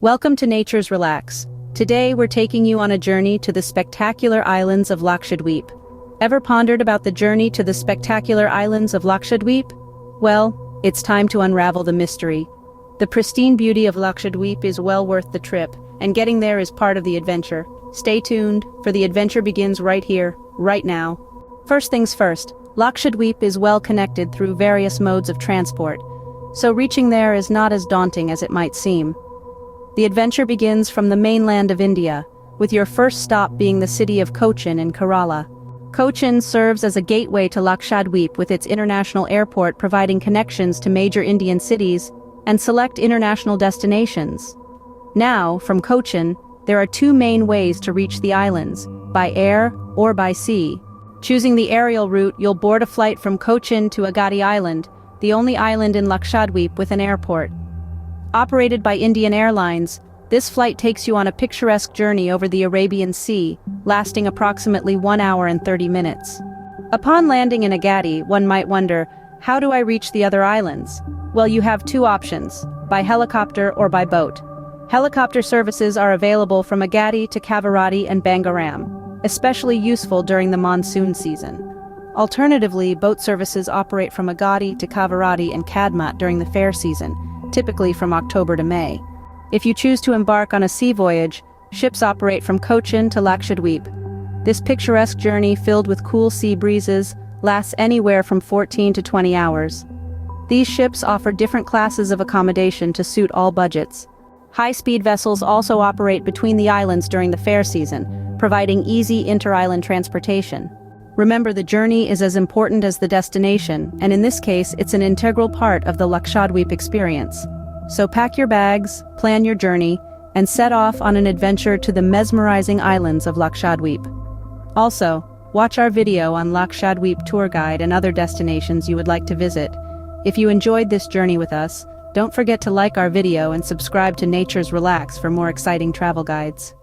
Welcome to Nature's Relax. Today we're taking you on a journey to the spectacular islands of Lakshadweep. Ever pondered about the journey to the spectacular islands of Lakshadweep? Well, it's time to unravel the mystery. The pristine beauty of Lakshadweep is well worth the trip, and getting there is part of the adventure. Stay tuned, for the adventure begins right here, right now. First things first, Lakshadweep is well connected through various modes of transport, so reaching there is not as daunting as it might seem. The adventure begins from the mainland of India, with your first stop being the city of Cochin in Kerala. Cochin serves as a gateway to Lakshadweep, with its international airport providing connections to major Indian cities and select international destinations. Now, from Cochin, there are two main ways to reach the islands, by air or by sea. Choosing the aerial route, you'll board a flight from Cochin to Agatti Island, the only island in Lakshadweep with an airport. Operated by Indian Airlines, this flight takes you on a picturesque journey over the Arabian Sea, lasting approximately 1 hour and 30 minutes. Upon landing in Agatti, one might wonder, how do I reach the other islands? Well, you have two options, by helicopter or by boat. Helicopter services are available from Agatti to Kavaratti and Bangaram, especially useful during the monsoon season. Alternatively, boat services operate from Agatti to Kavaratti and Kadmat during the fair season, typically from October to May. If you choose to embark on a sea voyage, ships operate from Cochin to Lakshadweep. This picturesque journey, filled with cool sea breezes, lasts anywhere from 14 to 20 hours. These ships offer different classes of accommodation to suit all budgets. High-speed vessels also operate between the islands during the fair season, providing easy inter-island transportation. Remember, the journey is as important as the destination, and in this case, it's an integral part of the Lakshadweep experience. So pack your bags, plan your journey, and set off on an adventure to the mesmerizing islands of Lakshadweep. Also, watch our video on Lakshadweep tour guide and other destinations you would like to visit. If you enjoyed this journey with us, don't forget to like our video and subscribe to Nature's Relax for more exciting travel guides.